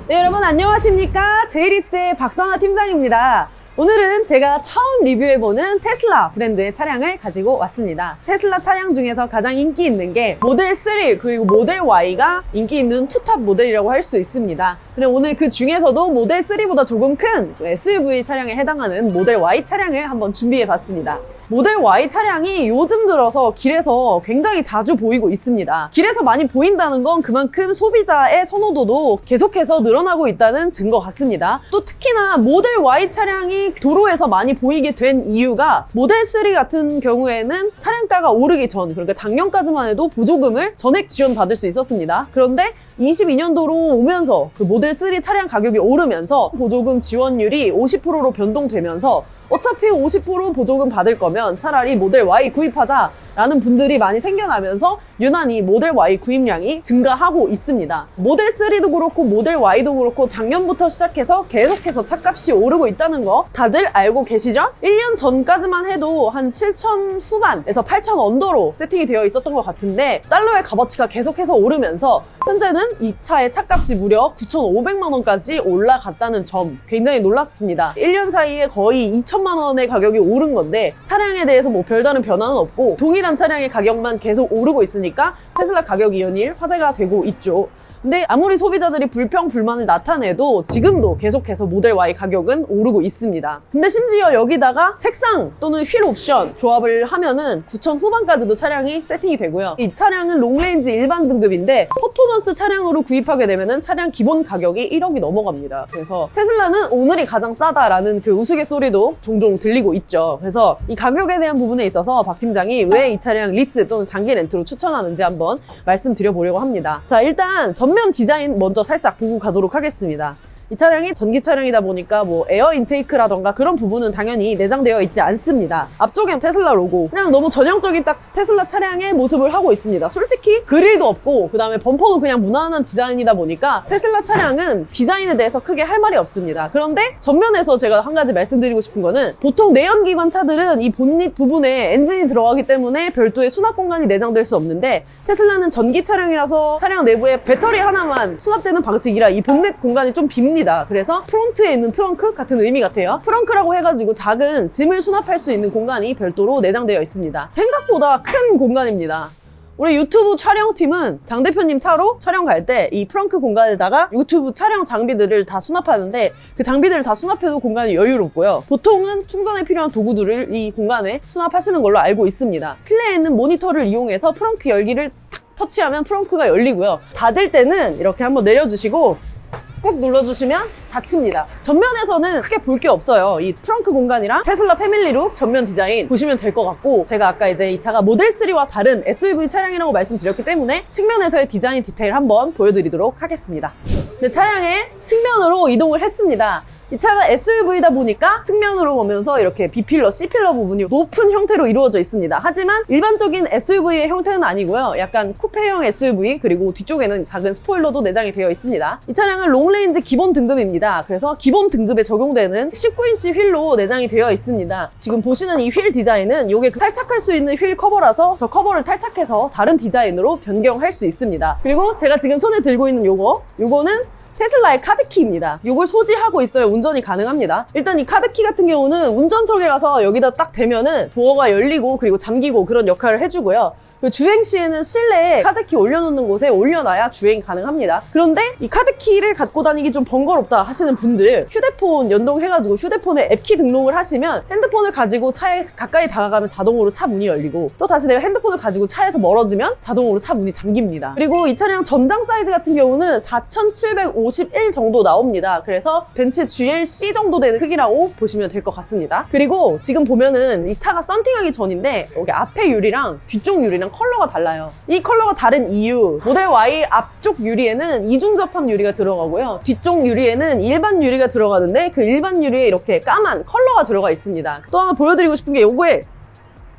네, 여러분 안녕하십니까? 제이리스의 박선아 팀장입니다. 오늘은 제가 처음 리뷰해보는 테슬라 브랜드의 차량을 가지고 왔습니다. 테슬라 차량 중에서 가장 인기 있는 게 모델 3 그리고 모델 Y가 인기 있는 투탑 모델이라고 할 수 있습니다. 그럼 오늘 그 중에서도 모델 3보다 조금 큰 SUV 차량에 해당하는 모델 Y 차량을 한번 준비해봤습니다. 모델 Y 차량이 요즘 들어서 길에서 굉장히 자주 보이고 있습니다. 길에서 많이 보인다는 건 그만큼 소비자의 선호도도 계속해서 늘어나고 있다는 증거 같습니다. 또 특히나 모델 Y 차량이 도로에서 많이 보이게 된 이유가 모델 3 같은 경우에는 차량가가 오르기 전, 그러니까 작년까지만 해도 보조금을 전액 지원받을 수 있었습니다. 그런데 22년도로 오면서 그 모델 3 차량 가격이 오르면서 보조금 지원율이 50%로 변동되면서 어차피 50% 보조금 받을 거면 차라리 모델 Y 구입하자 라는 분들이 많이 생겨나면서 유난히 모델 Y 구입량이 증가하고 있습니다. 모델 3도 그렇고 모델 Y도 그렇고 작년부터 시작해서 계속해서 차값이 오르고 있다는 거 다들 알고 계시죠? 1년 전까지만 해도 한 7천 후반에서 8천 언더로 세팅이 되어 있었던 것 같은데 달러의 값어치가 계속해서 오르면서 현재는 이 차의 차값이 무려 9,500만 원까지 올라갔다는 점 굉장히 놀랍습니다. 1년 사이에 거의 2천만 원의 가격이 오른 건데 차량에 대해서 뭐 별다른 변화는 없고 동일한 차량의 가격만 계속 오르고 있으니까 테슬라 가격이 연일 화제가 되고 있죠. 근데 아무리 소비자들이 불평, 불만을 나타내도 지금도 계속해서 모델 Y 가격은 오르고 있습니다. 근데 심지어 여기다가 색상 또는 휠 옵션 조합을 하면은 9천 후반까지도 차량이 세팅이 되고요. 이 차량은 롱레인지 일반 등급인데 퍼포먼스 차량으로 구입하게 되면은 차량 기본 가격이 1억이 넘어갑니다. 그래서 테슬라는 오늘이 가장 싸다라는 그 우스갯소리도 종종 들리고 있죠. 그래서 이 가격에 대한 부분에 있어서 박 팀장이 왜 이 차량 리스 또는 장기 렌트로 추천하는지 한번 말씀드려보려고 합니다. 자, 일단 전면 디자인 먼저 살짝 보고 가도록 하겠습니다. 이 차량이 전기 차량이다 보니까 뭐 에어 인테이크라던가 그런 부분은 당연히 내장되어 있지 않습니다. 앞쪽엔 테슬라 로고, 그냥 너무 전형적인 딱 테슬라 차량의 모습을 하고 있습니다. 솔직히 그릴도 없고 그 다음에 범퍼도 그냥 무난한 디자인이다 보니까 테슬라 차량은 디자인에 대해서 크게 할 말이 없습니다. 그런데 전면에서 제가 한 가지 말씀드리고 싶은 거는 보통 내연기관 차들은 이 본닛 부분에 엔진이 들어가기 때문에 별도의 수납 공간이 내장될 수 없는데 테슬라는 전기 차량이라서 차량 내부에 배터리 하나만 수납되는 방식이라 이 본넷 공간이 좀 빕니다. 그래서 프론트에 있는 트렁크 같은 의미 같아요. 트렁크라고 해가지고 작은 짐을 수납할 수 있는 공간이 별도로 내장되어 있습니다. 생각보다 큰 공간입니다. 우리 유튜브 촬영팀은 장 대표님 차로 촬영 갈 때 이 트렁크 공간에다가 유튜브 촬영 장비들을 다 수납하는데 그 장비들을 다 수납해도 공간이 여유롭고요. 보통은 충전에 필요한 도구들을 이 공간에 수납하시는 걸로 알고 있습니다. 실내에 있는 모니터를 이용해서 트렁크 열기를 탁 터치하면 트렁크가 열리고요. 닫을 때는 이렇게 한번 내려주시고 꾹 눌러주시면 닫힙니다. 전면에서는 크게 볼 게 없어요. 이 트렁크 공간이랑 테슬라 패밀리룩 전면 디자인 보시면 될 것 같고, 제가 아까 이제 이 차가 모델 3와 다른 SUV 차량이라고 말씀드렸기 때문에 측면에서의 디자인 디테일 한번 보여드리도록 하겠습니다. 네, 차량의 측면으로 이동을 했습니다. 이 차가 SUV다 보니까 측면으로 보면서 이렇게 B필러, C필러 부분이 높은 형태로 이루어져 있습니다. 하지만 일반적인 SUV의 형태는 아니고요. 약간 쿠페형 SUV, 그리고 뒤쪽에는 작은 스포일러도 내장이 되어 있습니다. 이 차량은 롱레인지 기본 등급입니다. 그래서 기본 등급에 적용되는 19인치 휠로 내장이 되어 있습니다. 지금 보시는 이 휠 디자인은 이게 탈착할 수 있는 휠 커버라서 저 커버를 탈착해서 다른 디자인으로 변경할 수 있습니다. 그리고 제가 지금 손에 들고 있는 요거는 테슬라의 카드키입니다. 이걸 소지하고 있어야 운전이 가능합니다. 일단 이 카드키 같은 경우는 운전석에 가서 여기다 딱 대면은 도어가 열리고 그리고 잠기고 그런 역할을 해주고요. 주행 시에는 실내에 카드키 올려놓는 곳에 올려놔야 주행이 가능합니다. 그런데 이 카드키를 갖고 다니기 좀 번거롭다 하시는 분들, 휴대폰 연동해가지고 휴대폰에 앱키 등록을 하시면 핸드폰을 가지고 차에 가까이 다가가면 자동으로 차 문이 열리고, 또 다시 내가 핸드폰을 가지고 차에서 멀어지면 자동으로 차 문이 잠깁니다. 그리고 이 차량 전장 사이즈 같은 경우는 4,751 정도 나옵니다. 그래서 벤츠 GLC 정도 되는 크기라고 보시면 될 것 같습니다. 그리고 지금 보면은 이 차가 썬팅하기 전인데 여기 앞에 유리랑 뒤쪽 유리랑 컬러가 달라요. 이 컬러가 다른 이유, 모델 Y 앞쪽 유리에는 이중접합 유리가 들어가고요. 뒤쪽 유리에는 일반 유리가 들어가는데 그 일반 유리에 이렇게 까만 컬러가 들어가 있습니다. 또 하나 보여드리고 싶은 게 요거에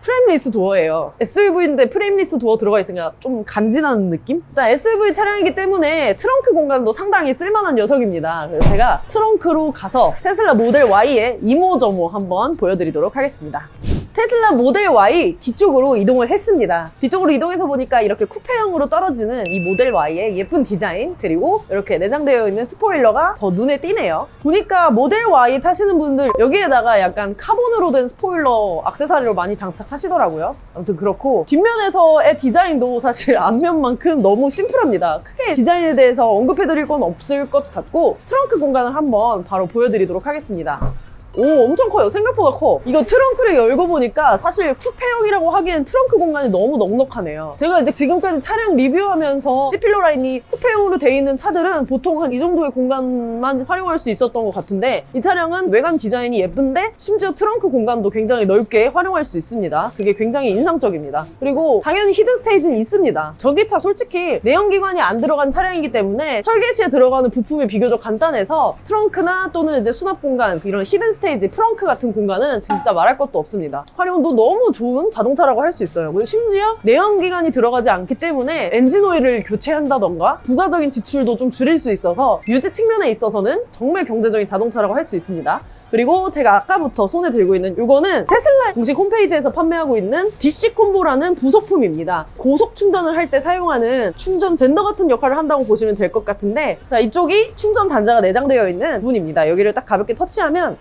프레임리스 도어예요. SUV인데 프레임리스 도어 들어가 있으니까 좀 간지나는 느낌? 일단 SUV 차량이기 때문에 트렁크 공간도 상당히 쓸만한 녀석입니다. 그래서 제가 트렁크로 가서 테슬라 모델 Y의 이모저모 한번 보여드리도록 하겠습니다. 테슬라 모델 Y 뒤쪽으로 이동을 했습니다. 뒤쪽으로 이동해서 보니까 이렇게 쿠페형으로 떨어지는 이 모델 Y의 예쁜 디자인, 그리고 이렇게 내장되어 있는 스포일러가 더 눈에 띄네요. 보니까 모델 Y 타시는 분들 여기에다가 약간 카본으로 된 스포일러 액세서리로 많이 장착하시더라고요. 아무튼 그렇고, 뒷면에서의 디자인도 사실 앞면만큼 너무 심플합니다. 크게 디자인에 대해서 언급해드릴 건 없을 것 같고, 트렁크 공간을 한번 바로 보여드리도록 하겠습니다. 오, 엄청 커요. 생각보다 커. 이거 트렁크를 열고 보니까 사실 쿠페형이라고 하기엔 트렁크 공간이 너무 넉넉하네요. 제가 이제 지금까지 차량 리뷰하면서 C필러 라인이 쿠페형으로 돼 있는 차들은 보통 한 이 정도의 공간만 활용할 수 있었던 것 같은데, 이 차량은 외관 디자인이 예쁜데 심지어 트렁크 공간도 굉장히 넓게 활용할 수 있습니다. 그게 굉장히 인상적입니다. 그리고 당연히 히든 스테이지는 있습니다. 전기차 솔직히 내연기관이 안 들어간 차량이기 때문에 설계 시에 들어가는 부품이 비교적 간단해서 트렁크나 또는 이제 수납 공간, 이런 히든 스테이지, 프렁크 같은 공간은 진짜 말할 것도 없습니다. 활용도 너무 좋은 자동차라고 할 수 있어요. 그리고 심지어 내연기관이 들어가지 않기 때문에 엔진 오일을 교체한다던가 부가적인 지출도 좀 줄일 수 있어서 유지 측면에 있어서는 정말 경제적인 자동차라고 할 수 있습니다. 그리고 제가 아까부터 손에 들고 있는 이거는 테슬라 공식 홈페이지에서 판매하고 있는 DC 콤보라는 부속품입니다. 고속 충전을 할 때 사용하는 충전 젠더 같은 역할을 한다고 보시면 될 것 같은데, 자, 이쪽이 충전 단자가 내장되어 있는 부분입니다. 여기를 딱 가볍게 터치하면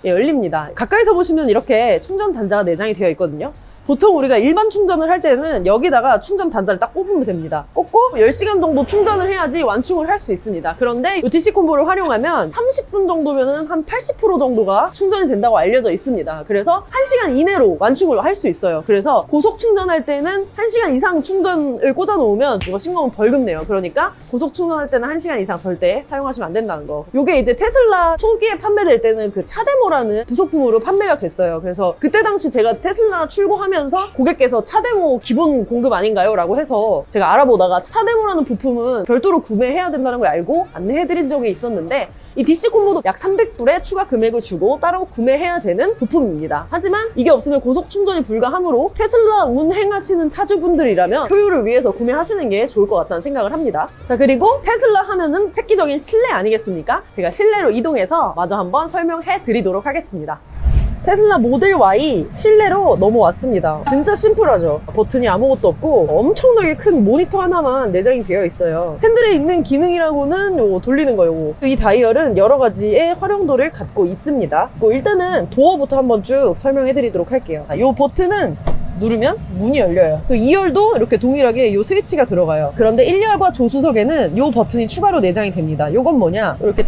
열립니다. 가까이서 보시면 이렇게 충전 단자가 내장이 되어 있거든요. 보통 우리가 일반 충전을 할 때는 여기다가 충전 단자를 딱 꼽으면 됩니다. 꼽고 10시간 정도 충전을 해야지 완충을 할 수 있습니다. 그런데 이 DC 콤보를 활용하면 30분 정도면 한 80% 정도가 충전이 된다고 알려져 있습니다. 그래서 1시간 이내로 완충을 할 수 있어요. 그래서 고속 충전할 때는 1시간 이상 충전을 꽂아 놓으면 이거 신고하면 벌금 내요. 그러니까 고속 충전할 때는 1시간 이상 절대 사용하시면 안 된다는 거. 요게 이제 테슬라 초기에 판매될 때는 그 차데모라는 부속품으로 판매가 됐어요. 그래서 그때 당시 제가 테슬라 출고하면 고객께서 차데모 기본 공급 아닌가요? 라고 해서 제가 알아보다가 차데모라는 부품은 별도로 구매해야 된다는 걸 알고 안내해드린 적이 있었는데, 이 DC 콤보도 약 300불에 추가 금액을 주고 따로 구매해야 되는 부품입니다. 하지만 이게 없으면 고속 충전이 불가하므로 테슬라 운행하시는 차주분들이라면 효율을 위해서 구매하시는 게 좋을 것 같다는 생각을 합니다. 자, 그리고 테슬라 하면은 획기적인 실내 아니겠습니까? 제가 실내로 이동해서 마저 한번 설명해 드리도록 하겠습니다. 테슬라 모델 Y 실내로 넘어왔습니다. 진짜 심플하죠. 버튼이 아무것도 없고 엄청나게 큰 모니터 하나만 내장이 되어 있어요. 핸들에 있는 기능이라고는 요거 돌리는 거예요. 이 다이얼은 여러 가지의 활용도를 갖고 있습니다. 일단은 도어부터 한번 쭉 설명해 드리도록 할게요. 이 버튼은 누르면 문이 열려요. 2열도 이렇게 동일하게 이 스위치가 들어가요. 그런데 1열과 조수석에는 이 버튼이 추가로 내장이 됩니다. 이건 뭐냐? 이렇게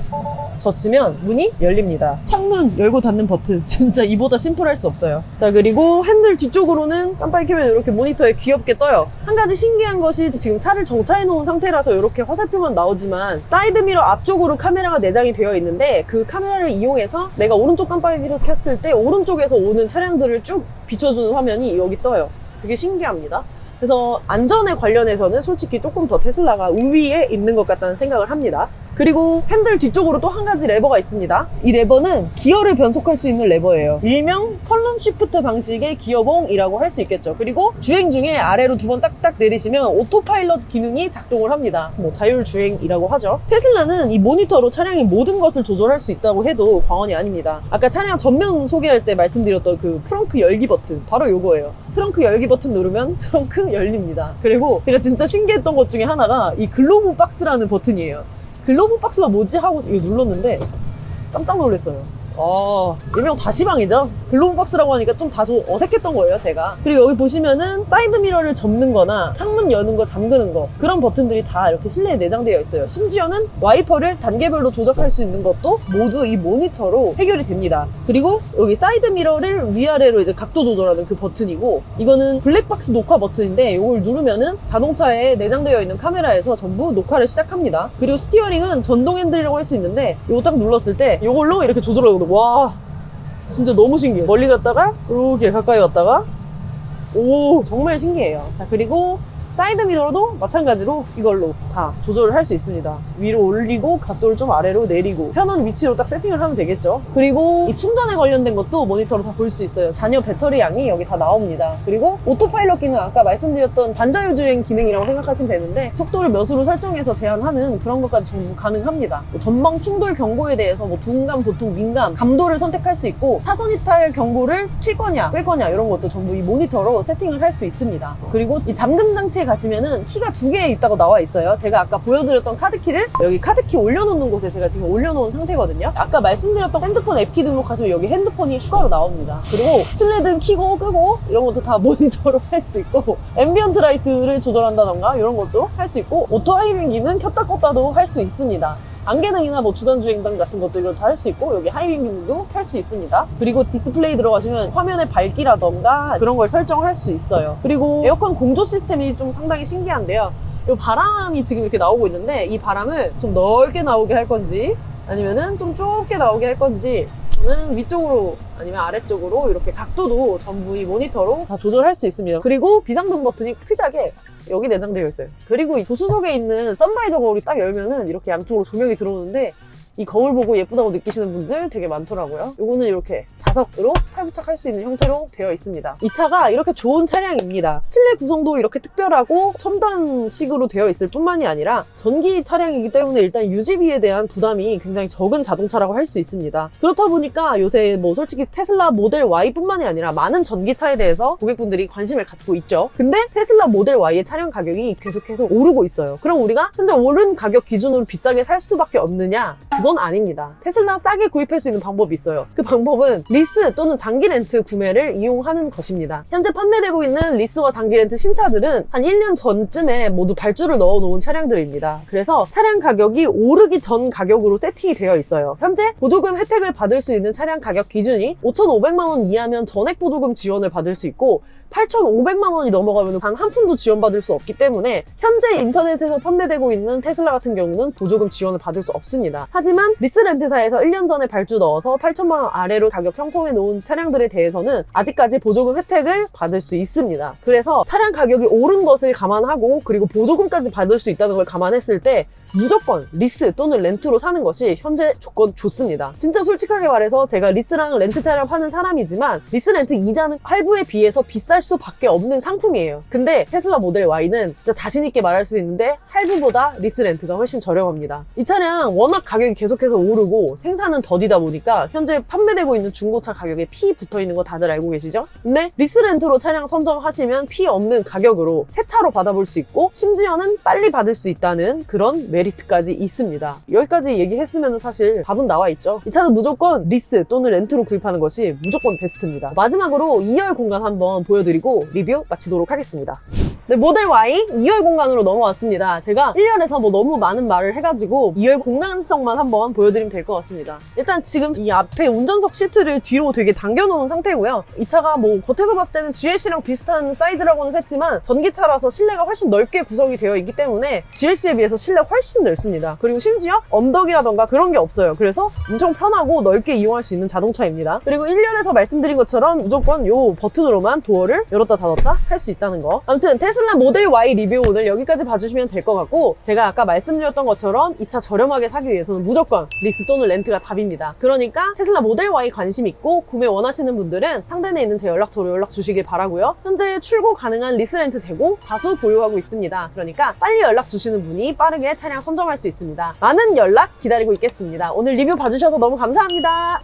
젖히면 문이 열립니다. 창문 열고 닫는 버튼, 진짜 이보다 심플할 수 없어요. 자, 그리고 핸들 뒤쪽으로는 깜빡이 켜면 이렇게 모니터에 귀엽게 떠요. 한 가지 신기한 것이 지금 차를 정차해 놓은 상태라서 이렇게 화살표만 나오지만 사이드미러 앞쪽으로 카메라가 내장이 되어 있는데, 그 카메라를 이용해서 내가 오른쪽 깜빡이를 켰을 때 오른쪽에서 오는 차량들을 쭉 비춰주는 화면이 여기 떠요. 되게 신기합니다. 그래서 안전에 관련해서는 솔직히 조금 더 테슬라가 우위에 있는 것 같다는 생각을 합니다. 그리고 핸들 뒤쪽으로 또 한 가지 레버가 있습니다. 이 레버는 기어를 변속할 수 있는 레버예요. 일명 컬럼 쉬프트 방식의 기어봉이라고 할 수 있겠죠. 그리고 주행 중에 아래로 두 번 딱딱 내리시면 오토파일럿 기능이 작동을 합니다. 자율주행이라고 하죠. 테슬라는 이 모니터로 차량의 모든 것을 조절할 수 있다고 해도 과언이 아닙니다. 아까 차량 전면 소개할 때 말씀드렸던 그 트렁크 열기 버튼, 바로 요거예요. 트렁크 열기 버튼 누르면 트렁크 열립니다. 그리고 제가 진짜 신기했던 것 중에 하나가 이 글로브 박스라는 버튼이에요. 글로브 박스가 뭐지? 하고 이거 눌렀는데 깜짝 놀랐어요. 일명 다시방이죠. 글로브 박스라고 하니까 좀 다소 어색했던 거예요, 제가. 그리고 여기 보시면은 사이드 미러를 접는 거나 창문 여는 거, 잠그는 거, 그런 버튼들이 다 이렇게 실내에 내장되어 있어요. 심지어는 와이퍼를 단계별로 조작할 수 있는 것도 모두 이 모니터로 해결이 됩니다. 그리고 여기 사이드 미러를 위아래로 이제 각도 조절하는 그 버튼이고, 이거는 블랙박스 녹화 버튼인데 이걸 누르면은 자동차에 내장되어 있는 카메라에서 전부 녹화를 시작합니다. 그리고 스티어링은 전동 핸들이라고 할 수 있는데 이거 딱 눌렀을 때 이걸로 이렇게 조절하거든요. 와, 진짜 너무 신기해요. 멀리 갔다가 이렇게 가까이 왔다가, 오, 정말 신기해요. 자, 그리고 사이드 미러도 마찬가지로 이걸로 다 조절을 할 수 있습니다. 위로 올리고 각도를 좀 아래로 내리고 편한 위치로 딱 세팅을 하면 되겠죠. 그리고 이 충전에 관련된 것도 모니터로 다 볼 수 있어요. 잔여 배터리 양이 여기 다 나옵니다. 그리고 오토파일럿 기능, 아까 말씀드렸던 반자율주행 기능이라고 생각하시면 되는데 속도를 몇으로 설정해서 제한하는 그런 것까지 전부 가능합니다. 뭐 전방 충돌 경고에 대해서 뭐 둔감, 보통, 민감, 감도를 선택할 수 있고 차선 이탈 경고를 킬 거냐 끌 거냐 이런 것도 전부 이 모니터로 세팅을 할 수 있습니다. 그리고 이 잠금 장치에 가시면은 키가 2개 있다고 나와 있어요. 제가 아까 보여드렸던 카드키를 여기 카드키 올려놓는 곳에 제가 지금 올려놓은 상태거든요. 아까 말씀드렸던 핸드폰 앱키 등록하시면 여기 핸드폰이 추가로 나옵니다. 그리고 실내등 켜고 끄고 이런 것도 다 모니터로 할 수 있고 앰비언트 라이트를 조절한다던가 이런 것도 할 수 있고 오토 하이빙 기능 켰다 껐다도 할 수 있습니다. 안개등이나 뭐 주간주행등 같은 것도 이걸 다 할 수 있고 여기 하이빙 기능도 켤 수 있습니다. 그리고 디스플레이 들어가시면 화면의 밝기라던가 그런 걸 설정할 수 있어요. 그리고 에어컨 공조 시스템이 좀 상당히 신기한데요. 이 바람이 지금 이렇게 나오고 있는데 이 바람을 좀 넓게 나오게 할 건지 아니면은 좀 좁게 나오게 할 건지 저는 위쪽으로 아니면 아래쪽으로 이렇게 각도도 전부 이 모니터로 다 조절할 수 있습니다. 그리고 비상등 버튼이 특이하게 여기 내장되어 있어요. 그리고 이 조수석에 있는 선바이저 거울이 딱 열면은 이렇게 양쪽으로 조명이 들어오는데 이 거울 보고 예쁘다고 느끼시는 분들 되게 많더라고요. 이거는 이렇게 자석으로 탈부착할 수 있는 형태로 되어 있습니다. 이 차가 이렇게 좋은 차량입니다. 실내 구성도 이렇게 특별하고 첨단식으로 되어 있을 뿐만이 아니라 전기 차량이기 때문에 일단 유지비에 대한 부담이 굉장히 적은 자동차라고 할 수 있습니다. 그렇다 보니까 요새 뭐 솔직히 테슬라 모델 Y뿐만이 아니라 많은 전기차에 대해서 고객분들이 관심을 갖고 있죠. 근데 테슬라 모델 Y의 차량 가격이 계속해서 오르고 있어요. 그럼 우리가 현재 오른 가격 기준으로 비싸게 살 수밖에 없느냐? 그건 아닙니다. 테슬라 싸게 구입할 수 있는 방법이 있어요. 그 방법은 리스 또는 장기 렌트 구매를 이용하는 것입니다. 현재 판매되고 있는 리스와 장기 렌트 신차들은 한 1년 전쯤에 모두 발주를 넣어 놓은 차량들입니다. 그래서 차량 가격이 오르기 전 가격으로 세팅이 되어 있어요. 현재 보조금 혜택을 받을 수 있는 차량 가격 기준이 5,500만 원 이하면 전액 보조금 지원을 받을 수 있고 8,500만 원이 넘어가면 단 한 푼도 지원받을 수 없기 때문에 현재 인터넷에서 판매되고 있는 테슬라 같은 경우는 보조금 지원을 받을 수 없습니다. 하지만 리스 렌트사에서 1년 전에 발주 넣어서 8천만 원 아래로 가격 형성해 놓은 차량들에 대해서는 아직까지 보조금 혜택을 받을 수 있습니다. 그래서 차량 가격이 오른 것을 감안하고 그리고 보조금까지 받을 수 있다는 걸 감안했을 때 무조건 리스 또는 렌트로 사는 것이 현재 조건 좋습니다. 진짜 솔직하게 말해서 제가 리스랑 렌트 차량 파는 사람이지만 리스 렌트 이자는 할부에 비해서 비쌀 수밖에 없는 상품이에요. 근데 테슬라 모델 Y는 진짜 자신 있게 말할 수 있는데 할부보다 리스 렌트가 훨씬 저렴합니다. 이 차량 워낙 가격이 계속해서 오르고 생산은 더디다 보니까 현재 판매되고 있는 중고차 가격에 피 붙어 있는 거 다들 알고 계시죠? 근데 리스 렌트로 차량 선정하시면 피 없는 가격으로 새 차로 받아볼 수 있고 심지어는 빨리 받을 수 있다는 그런 메리트까지 있습니다. 여기까지 얘기했으면 사실 답은 나와 있죠. 이 차는 무조건 리스 또는 렌트로 구입하는 것이 무조건 베스트입니다. 마지막으로 2열 공간 한번 보여드리고 리뷰 마치도록 하겠습니다. 네, 모델 Y 2열 공간으로 넘어왔습니다. 제가 1열에서 뭐 너무 많은 말을 해가지고 2열 공간성만 한번 보여드리면 될 것 같습니다. 일단 지금 이 앞에 운전석 시트를 뒤로 되게 당겨놓은 상태고요. 이 차가 뭐 겉에서 봤을 때는 GLC랑 비슷한 사이즈라고는 했지만 전기차라서 실내가 훨씬 넓게 구성이 되어 있기 때문에 GLC에 비해서 실내 훨씬 넓습니다. 그리고 심지어 언덕이라던가 그런 게 없어요. 그래서 엄청 편하고 넓게 이용할 수 있는 자동차입니다. 그리고 1열에서 말씀드린 것처럼 무조건 요 버튼으로만 도어를 열었다 닫았다 할 수 있다는 거. 아무튼 테슬라 모델 Y 리뷰 오늘 여기까지 봐주시면 될 것 같고 제가 아까 말씀드렸던 것처럼 이 차 저렴하게 사기 위해서는 무조건 리스 또는 렌트가 답입니다. 그러니까 테슬라 모델 Y 관심 있고 구매 원하시는 분들은 상단에 있는 제 연락처로 연락 주시길 바라고요. 현재 출고 가능한 리스 렌트 재고 다수 보유하고 있습니다. 그러니까 빨리 연락 주시는 분이 빠르게 차량 선정할 수 있습니다. 많은 연락 기다리고 있겠습니다. 오늘 리뷰 봐주셔서 너무 감사합니다.